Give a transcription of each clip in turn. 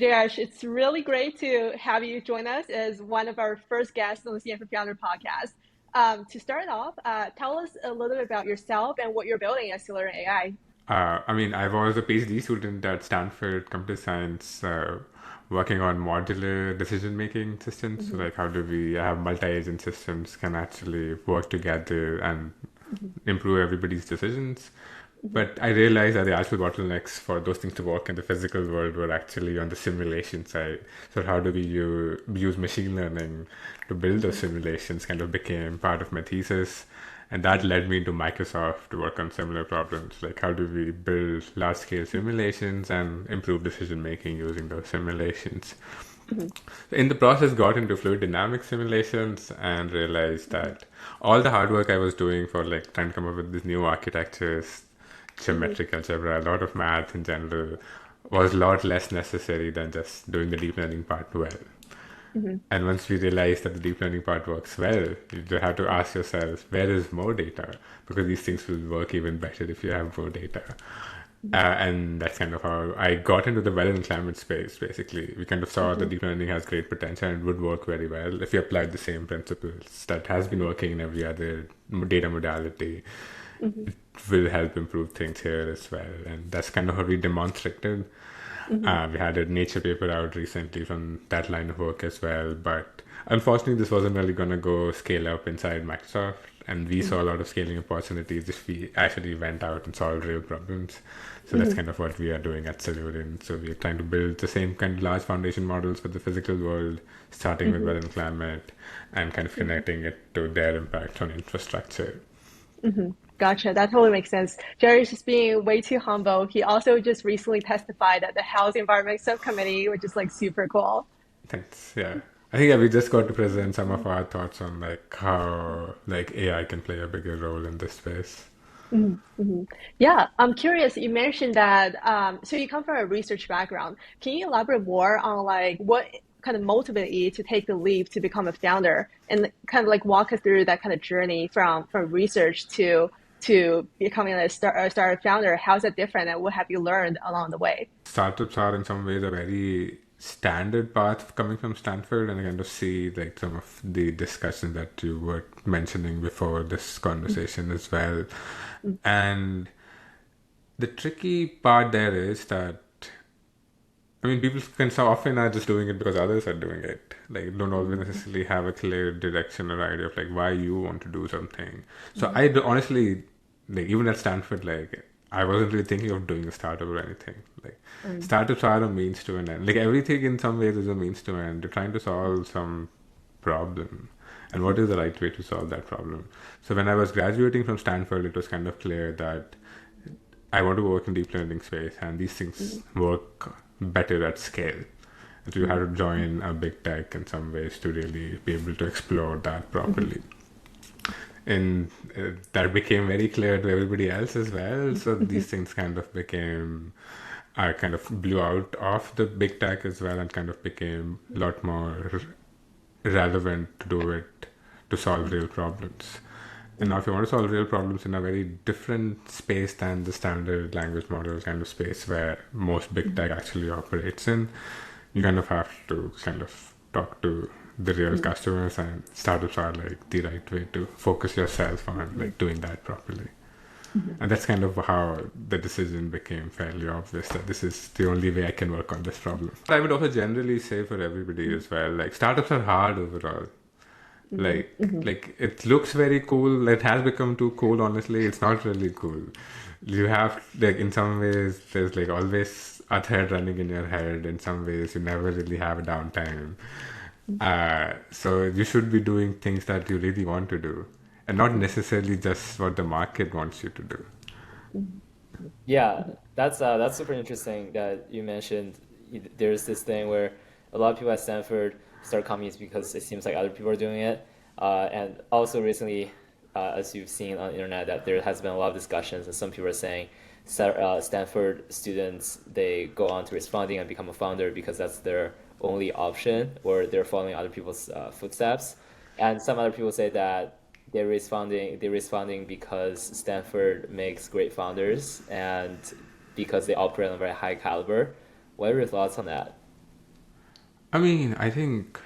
Jayesh. It's really great to have you join us as one of our first guests on the Stanford Founder podcast. To start off, tell us a little bit about yourself and what you're building at Silurian AI. I was a PhD student at Stanford Computer Science, working on modular decision-making systems. So, Mm-hmm, like, how do we have multi-agent systems can actually work together and mm-hmm, improve everybody's decisions? mm-hmm, But I realized that the actual bottlenecks for those things to work in the physical world were actually on the simulation side. So, how do we use machine learning to build those mm-hmm, simulations kind of became part of my thesis. And that led me to Microsoft to work on similar problems, like how do we build large scale simulations and improve decision making using those simulations. mm-hmm, In the process, got into fluid dynamics simulations and realized that all the hard work I was doing for like trying to come up with these new architectures, mm-hmm, geometric algebra, a lot of math in general, was a lot less necessary than just doing the deep learning part well. mm-hmm, And once we realize that the deep learning part works well, you just have to ask yourself, where is more data? Because these things will work even better if you have more data. And that's kind of how I got into the weather and climate space, basically. We kind of saw that mm-hmm, deep learning has great potential and would work very well if you applied the same principles that has been working in every other data modality. mm-hmm, It will help improve things here as well. And that's kind of how we demonstrated. mm-hmm, We had a Nature paper out recently from that line of work as well, but unfortunately, this wasn't really going to go scale up inside Microsoft, and we saw a lot of scaling opportunities if we actually went out and solved real problems. So that's mm-hmm, kind of what we are doing at Silurian. So we're trying to build the same kind of large foundation models for the physical world, starting with mm-hmm, weather and climate, and kind of mm-hmm. connecting it to their impact on infrastructure. Mm-hmm. Gotcha. That totally makes sense. Jerry's just being way too humble. He also just recently testified at the House Environment Subcommittee, which is like super cool. Thanks. Yeah. I think, yeah, we just got to present some of our thoughts on like how like AI can play a bigger role in this space. Mm-hmm. Mm-hmm. Yeah, I'm curious. You mentioned that, so you come from a research background. Can you elaborate more on like what kind of motivated you to take the leap to become a founder and kind of like walk us through that kind of journey from research to becoming a startup founder? How's that different and what have you learned along the way? Startups are in some ways a very standard path coming from Stanford, and I kind of see like some of the discussion that you were mentioning before this conversation as well. And the tricky part there is that I mean, people can so often are just doing it because others are doing it. Like, don't always Mm-hmm. necessarily have a clear direction or idea of like why you want to do something. So Mm-hmm. honestly, like even at Stanford, like I wasn't really thinking of doing a startup or anything. Like startups are a means to an end. Like everything in some ways is a means to an end. You're trying to solve some problem, and what is the right way to solve that problem? So when I was graduating from Stanford, it was kind of clear that I want to work in deep learning space, and these things work better at scale. So you have to join a big tech in some ways to really be able to explore that Mm-hmm. properly. And that became very clear to everybody else as well. So Mm-hmm. these things kind of became, I kind of blew out of the big tech as well and kind of became a lot more relevant to do it to solve real problems. And now, if you want to solve real problems in a very different space than the standard language model kind of space where most big tech actually operates in, you kind of have to kind of talk to the real customers, and startups are like the right way to focus yourself on like doing that properly. And that's kind of how the decision became fairly obvious that this is the only way I can work on this problem. I would also generally say for everybody as well, like startups are hard overall. Mm-hmm. Like it looks very cool. It has become too cool, honestly. It's not really cool. You have like in some ways there's like always a thread running in your head. In some ways you never really have a downtime. So you should be doing things that you really want to do, and not necessarily just what the market wants you to do. Yeah, that's super interesting that you mentioned. There's this thing where a lot of people at Stanford start companies because it seems like other people are doing it, and also recently, as you've seen on the internet, that there has been a lot of discussions, and some people are saying Stanford students they go on to raise funding and become a founder because that's their only option, or they're following other people's footsteps, and some other people say that they raise funding because Stanford makes great founders and because they operate on a very high caliber. What are your thoughts on that? I mean, I think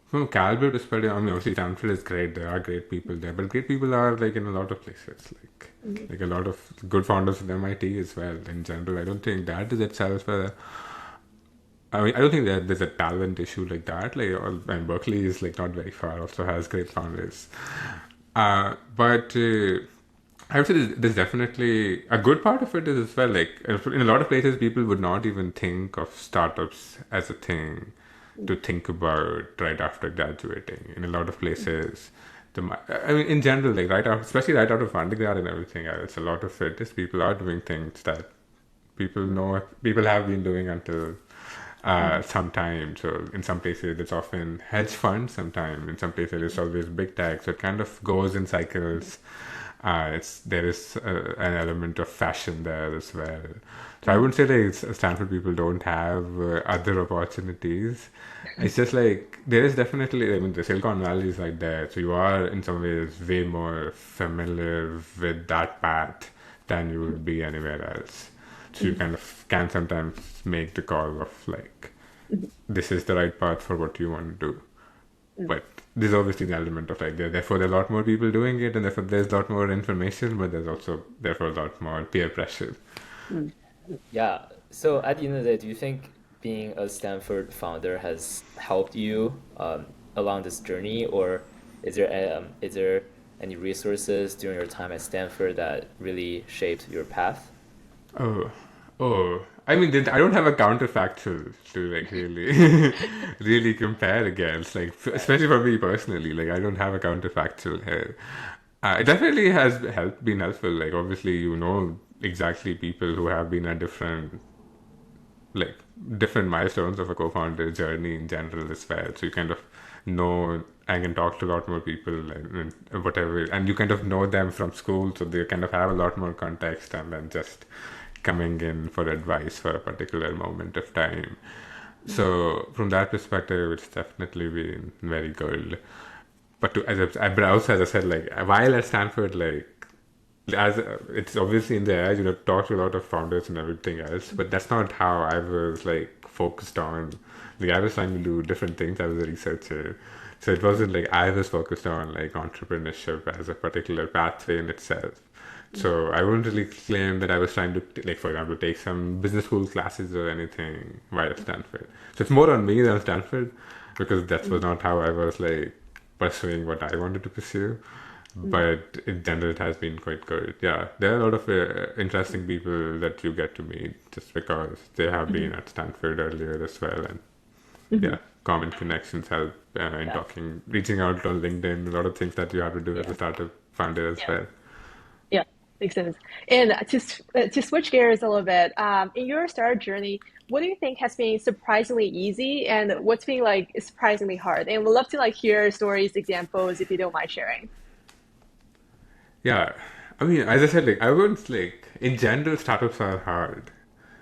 from a caliber perspective, I mean, obviously Stanford is great. There are great people there, but great people are like in a lot of places. Mhm. Like a lot of good founders in MIT as well. In general, I don't think that is itself a. I mean, I don't think that there's a talent issue like that. And Berkeley is like not very far. Also has great founders, but. I would say there's definitely a good part of it is as well. Like in a lot of places, people would not even think of startups as a thing to think about right after graduating. In a lot of places, I mean, in general, like right after, especially right out of undergrad and everything else, a lot of it is people are doing things that people have been doing until Mhm. some time. So in some places it's often hedge funds. Sometimes in some places it's always big tech. So it kind of goes in cycles. There is an element of fashion there as well. So I Mhm. wouldn't say like Stanford people don't have other opportunities. It's just like there is definitely. I mean, the Silicon Valley is right there, so you are in some ways way more familiar with that path than you would be anywhere else. So you Mhm. kind of can sometimes make the call of like, Mhm. this is the right path for what you want to do. Mhm. But there's obviously the element of like, therefore there are a lot more people doing it, and therefore there's a lot more information, but there's also therefore a lot more peer pressure. Mhm. Yeah. So at the end of the day, do you think being a Stanford founder has helped you along this journey, or is there any resources during your time at Stanford that really shaped your path? Oh, oh. I mean, I don't have a counterfactual to like really, really compare against. Like, Right. especially for me personally, like I don't have a counterfactual here. It definitely has been helpful. Like, obviously, you know exactly people who have been at like different milestones of a co-founder journey in general as well. So you kind of know I can talk to a lot more people and whatever, and you kind of know them from school, so they kind of have a lot more context and then just coming in for advice for a particular moment of time. So from that perspective, it's definitely been very good. But but also as I said, like while at Stanford, like as it's obviously in the air, talk to a lot of founders and everything else, but that's not how I was like focused on. Like I was trying to do different things. I was a researcher, so it wasn't like I was focused on like entrepreneurship as a particular pathway in itself. So I wouldn't really claim that I was trying to like, for example, take some business school classes or anything while at Stanford. So it's more on me than Stanford, because that was Mhm. not how I was like pursuing what I wanted to pursue. Mhm. But in general, it has been quite good. Yeah, there are a lot of interesting people that you get to meet just because they have been Mhm. at Stanford earlier as well, and yeah, Mhm. common connections help in Yeah. talking, reaching out on LinkedIn. A lot of things that you have to do as Yeah. a startup founder as Yeah. well. Yeah. Makes sense. And to switch gears a little bit, in your startup journey, what do you think has been surprisingly easy, and what's been like surprisingly hard? And we'd love to like hear stories, examples, if you don't mind sharing. Yeah, I mean, as I said, like I wouldn't like in general, startups are hard.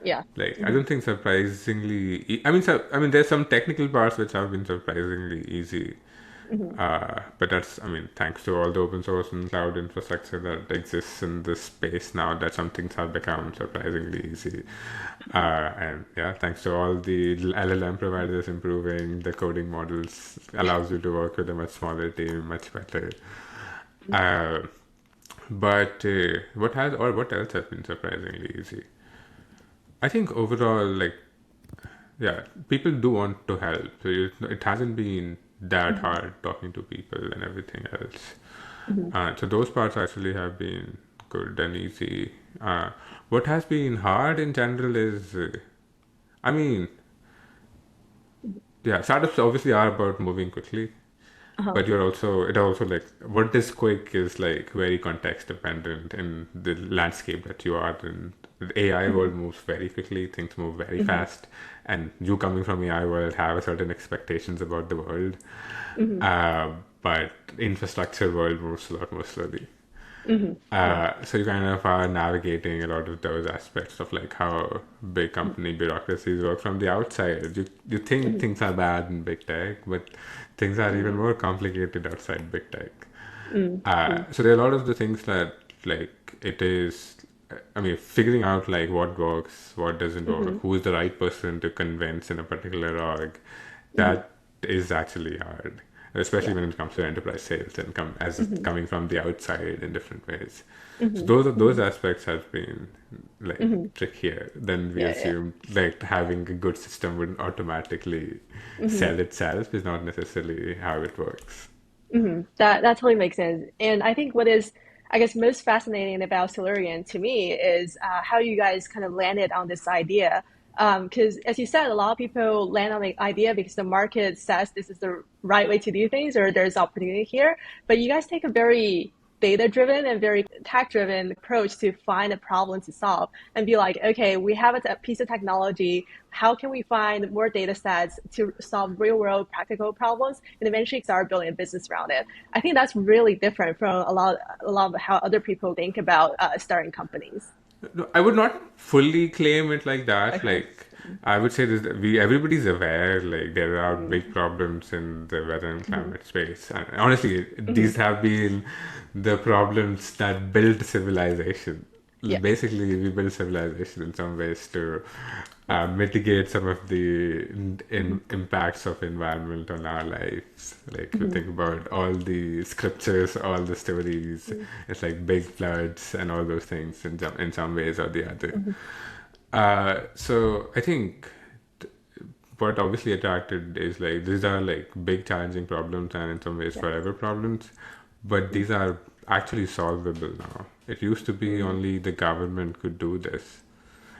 Yeah. Like I Mhm. don't think surprisingly. I mean, there's some technical parts which have been surprisingly easy. Mhm. But that's, I mean, thanks to all the open source and cloud infrastructure that exists in this space now, that some things have become surprisingly easy. And yeah, thanks to all the LLM providers improving the coding models, allows you to work with a much smaller team much better. Uh, but what else has been surprisingly easy? I think overall, like, yeah, people do want to help. So it hasn't been that Mhm. hard talking to people and everything else. Mhm. So those parts actually have been good and easy. What has been hard in general is, I mean, yeah, startups obviously are about moving quickly, Uh-huh. but it also like what is quick is like very context dependent in the landscape that you are in. The AI Mhm. world moves very quickly, things move very Mhm. fast, and you coming from AI world have a certain expectations about the world. Mhm. uh, but infrastructure world moves a lot more slowly. Mhm. Yeah. So you kind of are navigating a lot of those aspects of like how big company bureaucracies work from the outside. You think Mhm. things are bad in big tech, but things are even more complicated outside big tech. Mhm. Mhm. So there are a lot of the things that like it is. I mean, figuring out like what works, what doesn't work, Mhm. who is the right person to convince in a particular org, that is actually hard, especially when it comes to enterprise sales and coming from the outside in different ways. So those aspects have been like trickier than we Yeah, yeah. assumed. Like having a good system would automatically sell itself is not necessarily how it works. That totally makes sense. And I think what is, I guess, most fascinating about Silurian to me is how you guys kind of landed on this idea. Because as you said, a lot of people land on the idea because the market says this is the right way to do things or there's opportunity here. But you guys take a very data-driven and very tech-driven approach to find a problem to solve and be like, okay, we have a piece of technology. How can we find more data sets to solve real-world practical problems and eventually start building a business around it? I think that's really different from a lot of how other people think about starting companies. No, I would not fully claim it like that. Okay. Like, I would say this: we everybody's aware. Like, there are big problems in the weather and climate space, and honestly, these have been the problems that built civilization. Yeah. Basically, we built civilization in some ways to mitigate some of the impacts of environment on our lives. Like, if you think about all the scriptures, all the stories, it's like big floods and all those things in some ways or the other. So I think what obviously attracted is like these are like big challenging problems and in some ways forever problems, but these are actually solvable now. It used to be only the government could do this,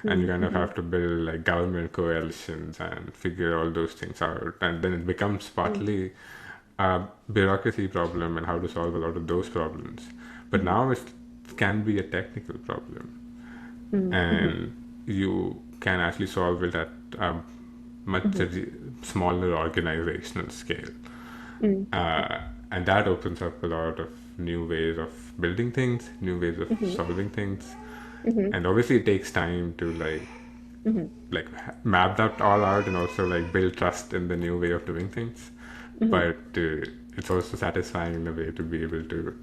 and you kind of have to build like government coalitions and figure all those things out, and then it becomes partly a bureaucracy problem and how to solve a lot of those problems. But now it can be a technical problem, and you can actually solve it at a much smaller organizational scale. And that opens up a lot of new ways of building things, new ways of solving things. And obviously it takes time to like map that all out and also like build trust in the new way of doing things. But it's also satisfying in a way to be able to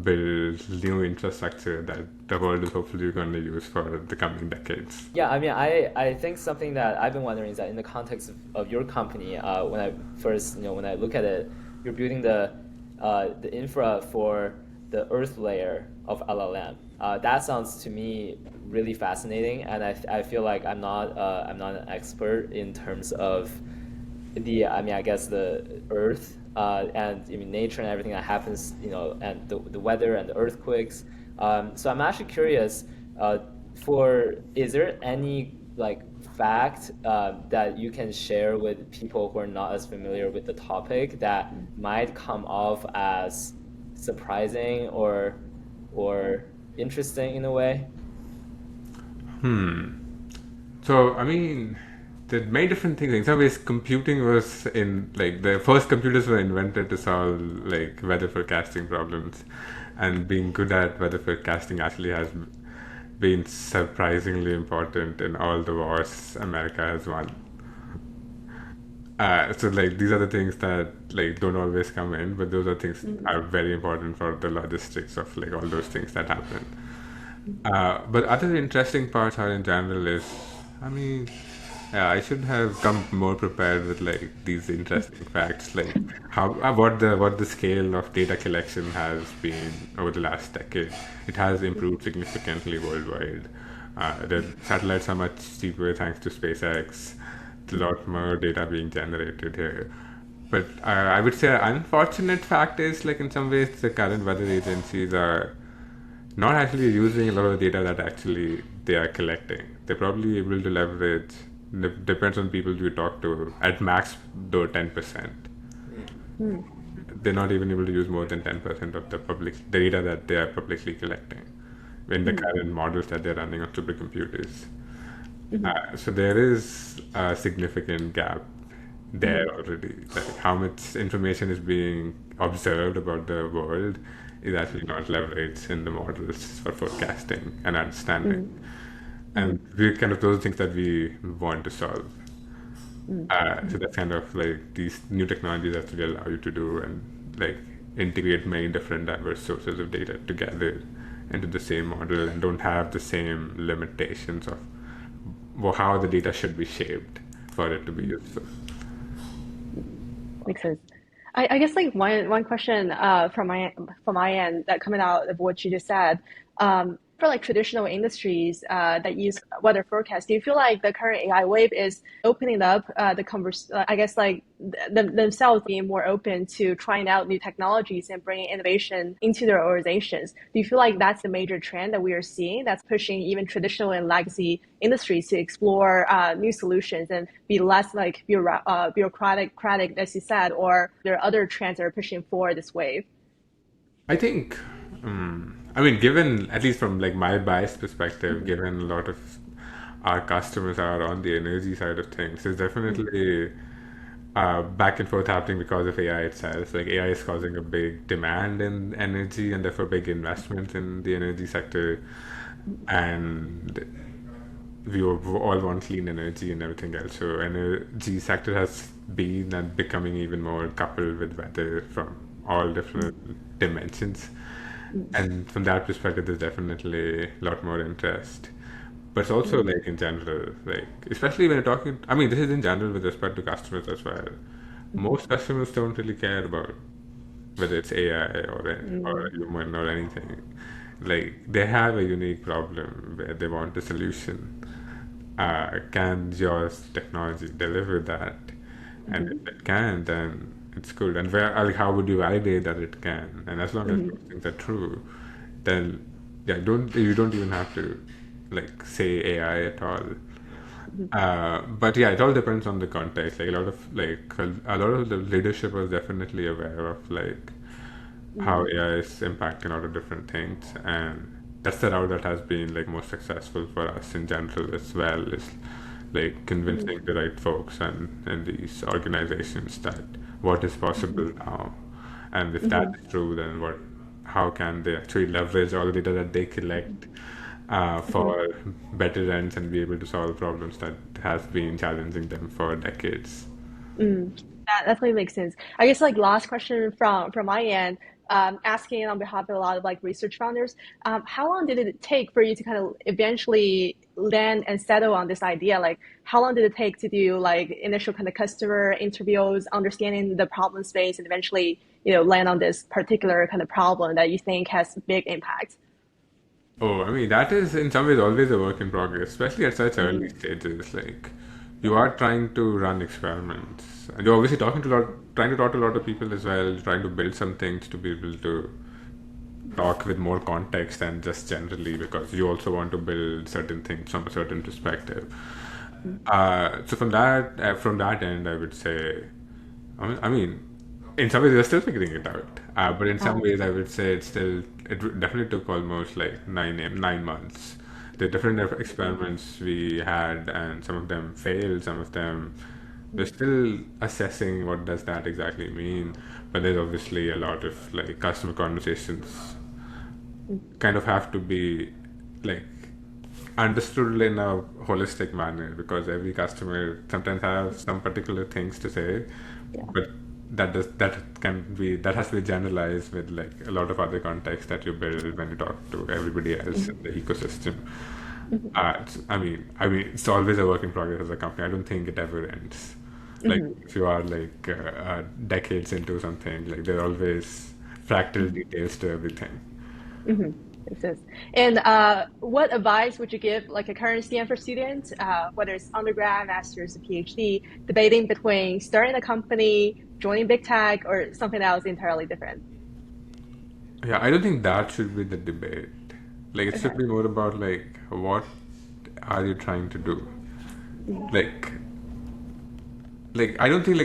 build new infrastructure that the world is hopefully going to use for the coming decades. Yeah, I mean, I think something that I've been wondering is that in the context of your company, when I first, when I look at it, you're building the infra for the Earth layer of LLM. That sounds to me really fascinating, and I feel like I'm not an expert in terms of I guess the Earth and nature and everything that happens, and the weather and the earthquakes. So I'm actually curious. Is there any like fact that you can share with people who are not as familiar with the topic that might come off as surprising or interesting in a way? So, I mean, there are many different things. In some ways, computing was in, like, the first computers were invented to solve, like, weather forecasting problems. And being good at weather forecasting actually has been surprisingly important in all the wars America has won. So, like, these are the things that, like, don't always come in, but those are things are very important for the logistics of, like, all those things that happen. But other interesting parts are in general is, I mean, yeah, I should have come more prepared with like these interesting facts, like how what the scale of data collection has been over the last decade. It has improved significantly worldwide. The satellites are much cheaper thanks to SpaceX. A lot more data being generated here. But I would say an unfortunate fact is like in some ways the current weather agencies are not actually using a lot of the data that actually they are collecting. They're probably able to leverage, depends on people you talk to, at max though 10%. They're not even able to use more than 10% of the data that they are publicly collecting in the current models that they're running on supercomputers. So there is a significant gap there already. Like how much information is being observed about the world is actually not leveraged in the models for forecasting and understanding. And we kind of those things that we want to solve. So that's kind of like these new technologies actually allow you to do and like integrate many different diverse sources of data together into the same model and don't have the same limitations of how the data should be shaped for it to be useful. Makes sense. I guess like one question from my end that coming out of what you just said, for like traditional industries that use weather forecast, do you feel like the current AI wave is opening up the converse? I guess like themselves being more open to trying out new technologies and bringing innovation into their organizations. Do you feel like that's the major trend that we are seeing that's pushing even traditional and legacy industries to explore new solutions and be less like bureaucratic, as you said, or there are other trends that are pushing forward this wave? I think, I mean, given, at least from like my biased perspective, Mm-hmm. given a lot of our customers are on the energy side of things, there's definitely back and forth happening because of AI itself. Like AI is causing a big demand in energy and therefore big investment in the energy sector. And we all want clean energy and everything else. So energy sector has been and becoming even more coupled with weather from all different dimensions. And from that perspective, there's definitely a lot more interest. But it's also like in general, like especially when you're talking. I mean, this is in general with respect to customers as well. Most customers don't really care about whether it's AI or a human or anything. Like they have a unique problem where they want a solution. Can your technology deliver that? And if it can, then it's good. And like, how would you validate that it can? And as long as those things are true, then yeah, don't you don't even have to like say AI at all. But yeah, it all depends on the context. Like a lot of the leadership was definitely aware of like how AI is impacting a lot of different things, and that's the route that has been like most successful for us in general as well. Is like convincing the right folks and these organizations that what is possible now, and if that is true, then how can they actually leverage all the data that they collect for better ends and be able to solve problems that has been challenging them for decades. That definitely makes sense. I guess like last question from my end, asking on behalf of a lot of like research founders, how long did it take for you to kind of eventually land and settle on this idea? Like, how long did it take to do like initial kind of customer interviews, understanding the problem space, and eventually land on this particular kind of problem that you think has big impact? Oh, I mean, that is in some ways always a work in progress, especially at such early Mm, stages. Like, you are trying to run experiments, and you're obviously trying to talk to a lot of people as well, trying to build some things to be able to talk with more context than just generally, because you also want to build certain things from a certain perspective. mm, So from that end, I would say, I mean, in some ways we're still figuring it out. But in some uh, ways, I would say it definitely took almost like 9 months. The different experiments we had, and some of them failed, some of them we're still assessing what does that exactly mean. But there's obviously a lot of like customer conversations mm, kind of have to be like understood in a holistic manner, because every customer sometimes has some particular things to say, yeah. but that has to be generalized with like a lot of other context that you build when you talk to everybody else Mhm, in the ecosystem. mhm, I mean, it's always a work in progress as a company. I don't think it ever ends. Like mhm, if you are like decades into something, like there are always fractal mhm, details to everything. mhm. Makes sense. And what advice would you give like a current Stanford student, whether it's undergrad, master's, or PhD, debating between starting a company, joining big tech, or something else entirely different? Yeah, I don't think that should be the debate. Like, it should Okay. be more about like what are you trying to do? Mhm, Like, I don't think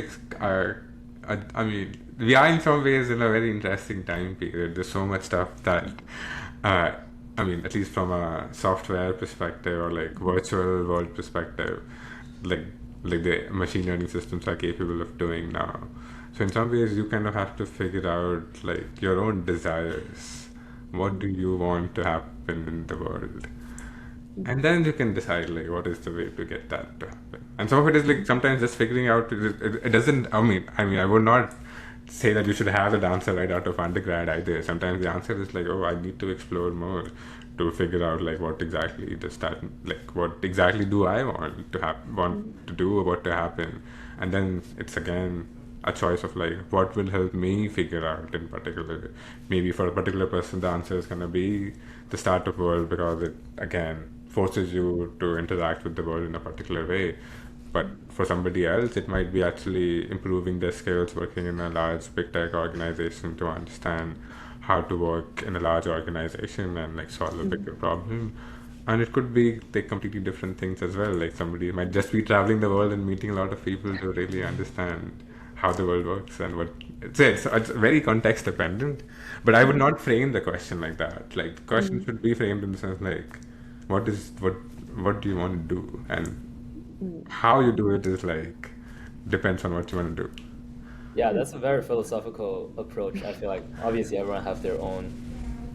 I mean, we are in some ways in a very interesting time period. There's so much stuff that, uh, I mean, at least from a software perspective or like virtual world perspective, like the machine learning systems are capable of doing now. So in some ways, you kind of have to figure out like your own desires. What do you want to happen in the world? mhm, And then you can decide like what is the way to get that to happen. And some of it is like sometimes just figuring out. It doesn't. I mean, I would not say that you should have the answer right out of undergrad either. Sometimes the answer is like, oh, I need to explore more to figure out like what exactly does that, like what exactly do I want to want mhm, to do or what to happen. And then it's again a choice of like what will help me figure out in particular. Maybe for a particular person, the answer is going to be the startup world because it again forces you to interact with the world in a particular way. But for somebody else, it might be actually improving their skills working in a large big tech organization to understand how to work in a large organization and like solve a bigger problem. And it could be like completely different things as well. Like somebody might just be traveling the world and meeting a lot of people to really understand how the world works and what it's very context dependent. But I would not frame the question like that. Like the question should be framed in the sense like what do you want to do, and how you do it is like depends on what you want to do. Yeah, that's a very philosophical approach. I feel like obviously everyone have their own,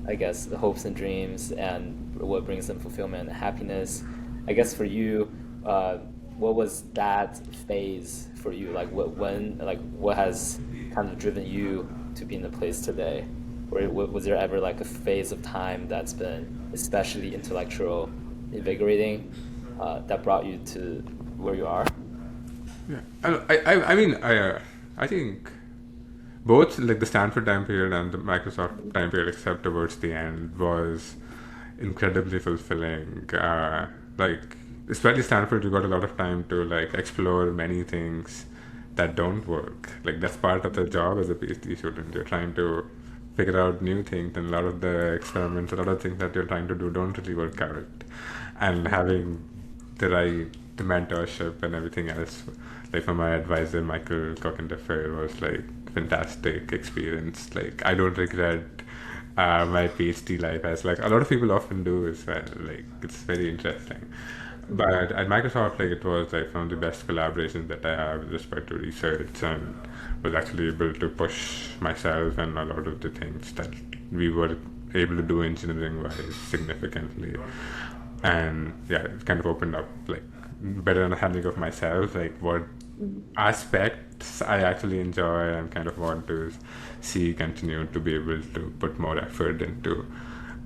I guess, the hopes and dreams and what brings them fulfillment and happiness. I guess for you, what was that phase for you? Like what has kind of driven you to be in the place today? Or was there ever like a phase of time that's been especially intellectual, invigorating, that brought you to where you are? Yeah, I mean, I think both like the Stanford time period and the Microsoft time period, except towards the end, was incredibly fulfilling. Like especially Stanford, you got a lot of time to like explore many things that don't work. Like that's part of the job as a PhD student. You're trying to figure out new things, and a lot of the experiments, a lot of things that you're trying to do don't really work out. And having the mentorship and everything else, like from my advisor Michael Cockendeffer, was like fantastic experience. Like I don't regret my PhD life as like a lot of people often do as well. Like it's very interesting. But at Microsoft, like it was like one of the best collaborations that I have with respect to research, and was actually able to push myself and a lot of the things that we were able to do engineering wise significantly. And yeah, it kind of opened up like better understanding of myself, like what aspects I actually enjoy and kind of want to see continue to be able to put more effort into.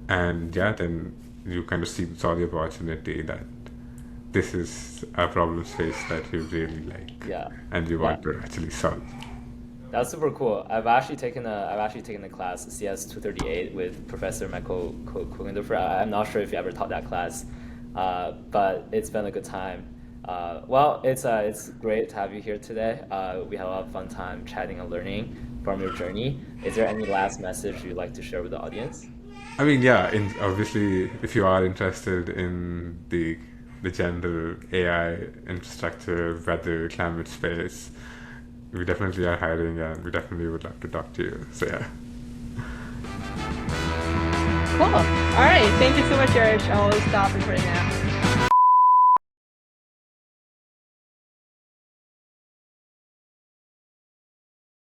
And yeah, then you kind of saw the opportunity that this is a problem space that you really like Yeah. and you Yeah. want to actually solve. That's super cool. I've actually taken a class CS 238 with Professor Michael Kugendorfer. I'm not sure if you ever taught that class, but it's been a good time. Well, it's great to have you here today. We had a lot of fun time chatting and learning from your journey. Is there any last message you'd like to share with the audience? I mean, yeah, obviously, if you are interested in the general AI infrastructure, weather, climate space, we definitely are hiring, and we definitely would love to talk to you. So yeah. Cool. All right. Thank you so much, Jayesh. I'll stop recording now.